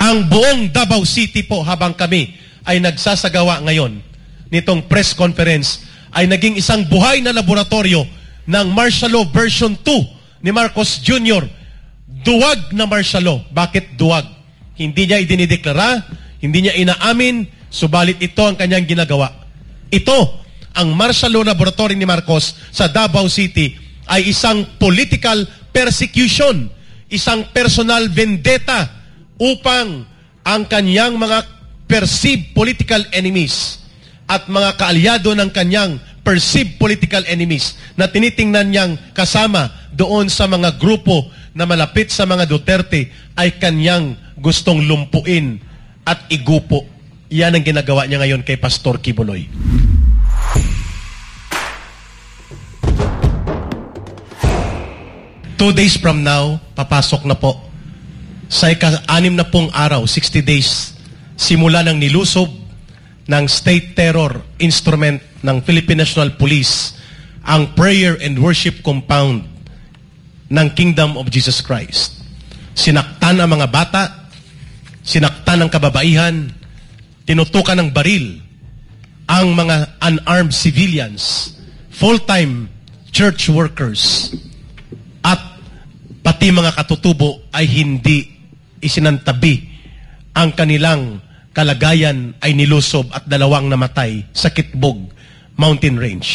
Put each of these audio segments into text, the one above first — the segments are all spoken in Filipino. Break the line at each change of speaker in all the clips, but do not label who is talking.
Ang buong Davao City po habang kami ay nagsasagawa ngayon nitong press conference ay naging isang buhay na laboratorio ng martial law version 2 ni Marcos Jr. Duwag na martial law. Bakit duwag? Hindi niya idinideklara, hindi niya inaamin, subalit ito ang kanyang ginagawa. Ito, ang martial law laboratory ni Marcos sa Davao City ay isang political persecution, isang personal vendetta upang ang kanyang mga perceived political enemies at mga kaalyado ng kanyang perceived political enemies na tinitingnan niyang kasama doon sa mga grupo na malapit sa mga Duterte ay kanyang gustong lumpuin at igupo. Yan ang ginagawa niya ngayon kay Pastor Kibuloy. Two days from now, papasok na po sa ika-6 na pong araw, 60 days, simula ng nilusob ng state terror instrument ng Philippine National Police ang prayer and worship compound ng Kingdom of Jesus Christ. Sinaktan ang mga bata, sinaktan ang kababaihan, tinutukan ng baril ang mga unarmed civilians, full-time church workers, at pati mga katutubo ay hindi isinantabi ang kanilang kalagayan ay nilusob at 2 namatay sa Kitbog Mountain Range.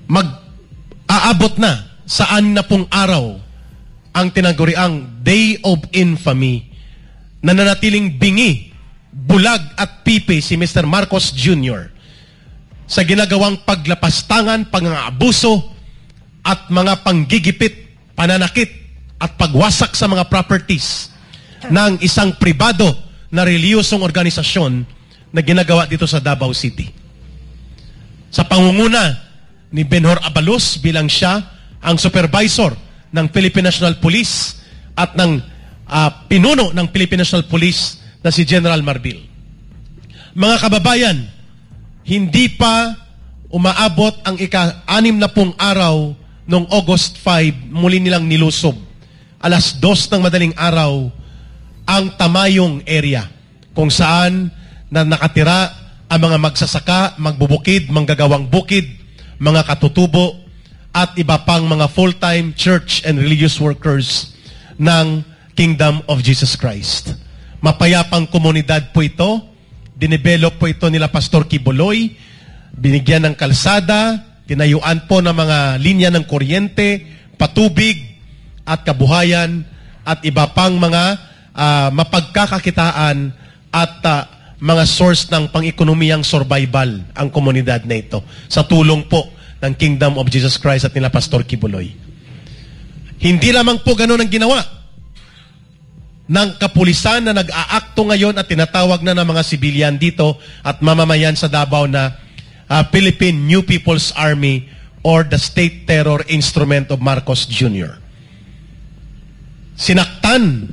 Mag-aabot na sa 6 na pong araw ang tinaguriang Day of Infamy na nanatiling bingi, bulag at pipi si Mr. Marcos Jr. sa ginagawang paglapastangan, pang-aabuso at mga panggigipit, pananakit at pagwasak sa mga properties ng isang pribado na reliyosong organisasyon na ginagawa dito sa Davao City. Sa pangunguna ni Benhur Abalos bilang siya ang supervisor ng Philippine National Police at ng pinuno ng Philippine National Police na si General Marbil. Mga kababayan, hindi pa umaabot ang ika-6 na pong araw noong August 5, muli nilang nilusob. 2:00 ng madaling araw ang Tamayong area kung saan na nakatira ang mga magsasaka, magbubukid, manggagawang bukid, mga katutubo at iba pang mga full-time church and religious workers ng Kingdom of Jesus Christ. Mapayapang komunidad po ito, dinevelop po ito nila Pastor Kibuloy, binigyan ng kalsada, tinayuan po ng mga linya ng kuryente, patubig at kabuhayan at iba pang mga mapagkakakitaan at mga source ng pang-ekonomiyang survival ang komunidad na ito sa tulong po ng Kingdom of Jesus Christ at nila Pastor Kibuloy. Hindi lamang po ganun ang ginawa ng kapulisan na nag-aakto ngayon at tinatawag na ng mga sibilyan dito at mamamayan sa Davao na Philippine New People's Army or the State Terror Instrument of Marcos Jr. Sinaktan,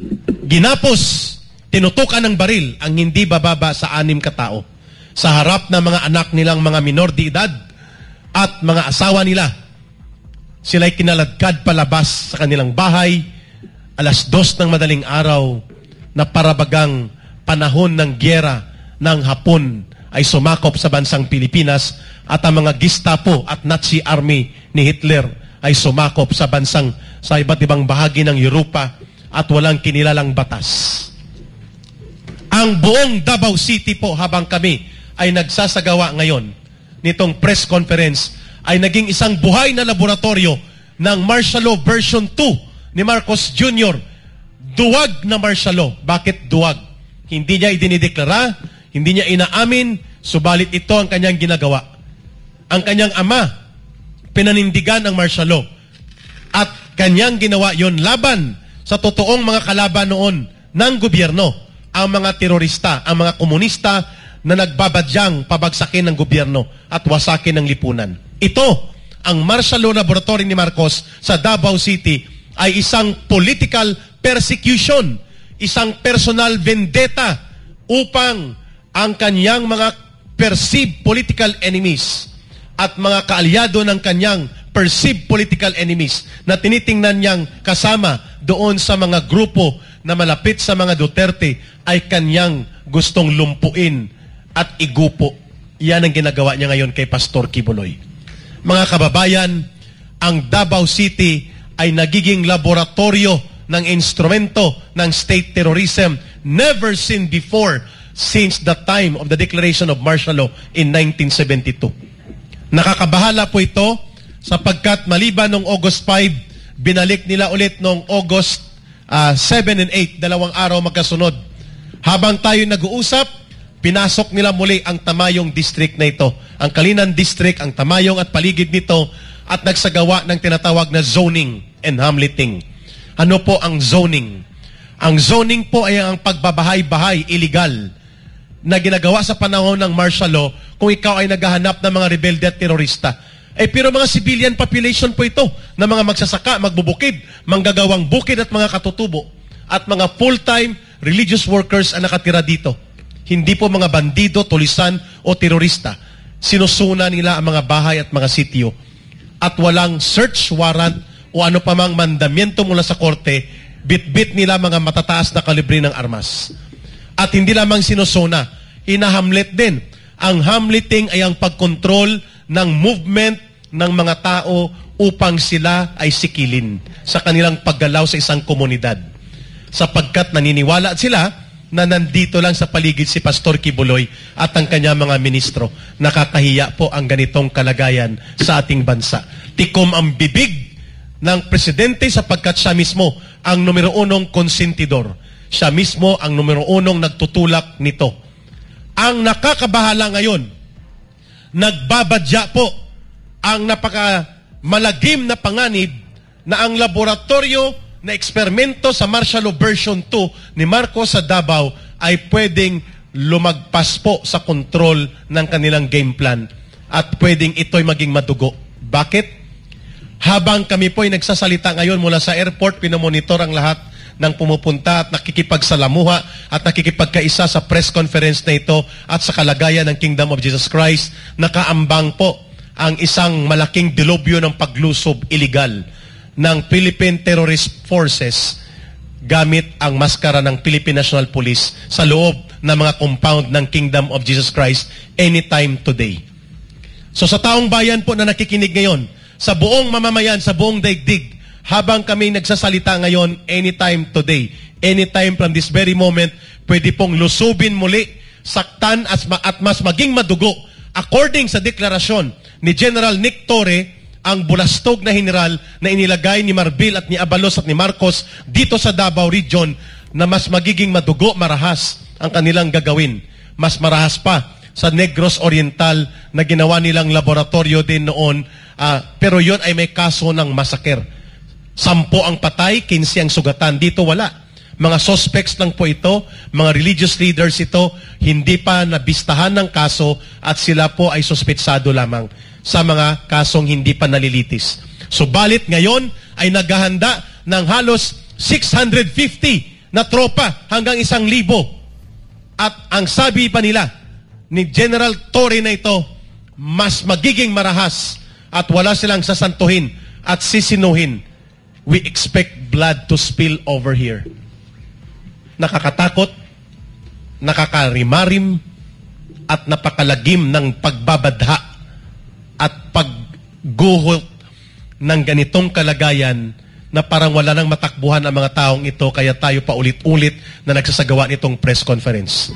ginapos, tinutukan ng baril ang hindi bababa sa 6 katao sa harap ng mga anak nilang mga minor de edad at mga asawa nila. Sila'y kinaladkad palabas sa kanilang bahay 2:00 ng madaling araw na parabagang panahon ng gyera ng Hapon ay sumakop sa bansang Pilipinas at ang mga Gestapo at Nazi Army ni Hitler ay sumakop sa iba't ibang bahagi ng Europa at walang kinilalang batas. Ang buong Davao City po habang kami ay nagsasagawa ngayon nitong press conference ay naging isang buhay na laboratorio ng martial law version 2 ni Marcos Jr. Duwag na martial law. Bakit duwag? Hindi niya idinideklara, hindi niya inaamin, subalit ito ang kanyang ginagawa. Ang kanyang ama, pinanindigan ang martial law. At kanyang ginawa yon laban sa totoong mga kalaban noon ng gobyerno, ang mga terorista, ang mga komunista na nagbabadyang pabagsakin ng gobyerno at wasakin ng lipunan. Ito, ang martial law laboratory ni Marcos sa Davao City ay isang political persecution, isang personal vendetta upang ang kanyang mga perceived political enemies at mga kaalyado ng kanyang perceived political enemies na tinitingnan niyang kasama doon sa mga grupo na malapit sa mga Duterte ay kanyang gustong lumpuin at igupo. Yan ang ginagawa niya ngayon kay Pastor Kibuloy. Mga kababayan, ang Davao City ay nagiging laboratorio ng instrumento ng state terrorism never seen before since the time of the declaration of martial law in 1972. Nakakabahala po ito sapagkat maliban noong August 5, binalik nila ulit noong August 7 and 8, 2 araw magkasunod. Habang tayo nag-uusap, pinasok nila muli ang Tamayong District na ito. Ang Kalinan District, ang Tamayong at paligid nito at nagsagawa ng tinatawag na zoning and hamleting. Ano po ang zoning? Ang zoning po ay ang pagbabahay-bahay illegal na ginagawa sa panahon ng martial law kung ikaw ay naghahanap ng mga rebelde at terorista. Pero mga civilian population po ito na mga magsasaka, magbubukid, manggagawang bukid at mga katutubo at mga full-time religious workers ang nakatira dito. Hindi po mga bandido, tulisan o terorista. Sinusuna nila ang mga bahay at mga sitio. At walang search warrant o ano pa mang mandamiento mula sa korte, bit-bit nila mga matataas na kalibre ng armas. At hindi lamang sinusuna, hinahamlet din. Ang hamleting ay ang pagkontrol ng movement ng mga tao upang sila ay sikilin sa kanilang paggalaw sa isang komunidad. Sapagkat naniniwala sila na nandito lang sa paligid si Pastor Kibuloy at ang kanya mga ministro. Nakakahiya po ang ganitong kalagayan sa ating bansa. Tikom ang bibig ng presidente sapagkat siya mismo ang numero 1 konsentidor. Siya mismo ang numero 1 nagtutulak nito. Ang nakakabahala ngayon, nagbabadya po ang napakamalagim na panganib na ang laboratorio na eksperimento sa martial law version 2 ni Marcos sa Davao ay pwedeng lumagpas po sa kontrol ng kanilang game plan at pwedeng ito'y maging madugo. Bakit? Habang kami po'y nagsasalita ngayon mula sa airport, pinomonitor ang lahat ng pumupunta at nakikipagsalamuha at nakikipagkaisa sa press conference na ito at sa kalagayan ng Kingdom of Jesus Christ, nakaambang po ang isang malaking dilubyo ng paglusob illegal ng Philippine Terrorist Forces gamit ang maskara ng Philippine National Police sa loob ng mga compound ng Kingdom of Jesus Christ anytime today. So sa taong bayan po na nakikinig ngayon, sa buong mamamayan, sa buong daigdig, habang kami nagsasalita ngayon, anytime today, anytime from this very moment, pwede pong lusubin muli, saktan at mas maging madugo. According sa deklarasyon ni General Nick Torre, ang bulastog na general na inilagay ni Marbil at ni Abalos at ni Marcos dito sa Davao Region na mas magiging madugo, marahas ang kanilang gagawin. Mas marahas pa sa Negros Oriental na ginawa nilang laboratorio din noon, pero yon ay may kaso ng masaker. 10 ang patay, 15 ang sugatan. Dito wala. Mga suspects lang po ito, mga religious leaders ito, hindi pa nabistahan ng kaso at sila po ay suspetsado lamang sa mga kasong hindi pa nalilitis. Subalit ngayon ay naghahanda ng halos 650 na tropa hanggang 1,000. At ang sabi pa nila ni General Torre na ito, mas magiging marahas at wala silang sasantuhin at sisinuhin. We expect blood to spill over here. Nakakatakot, nakakarimarim, at napakalagim ng pagbabadha at pagguhot ng ganitong kalagayan na parang wala nang matakbuhan ang mga taong ito kaya tayo pa ulit-ulit na nagsasagawa nitong press conference.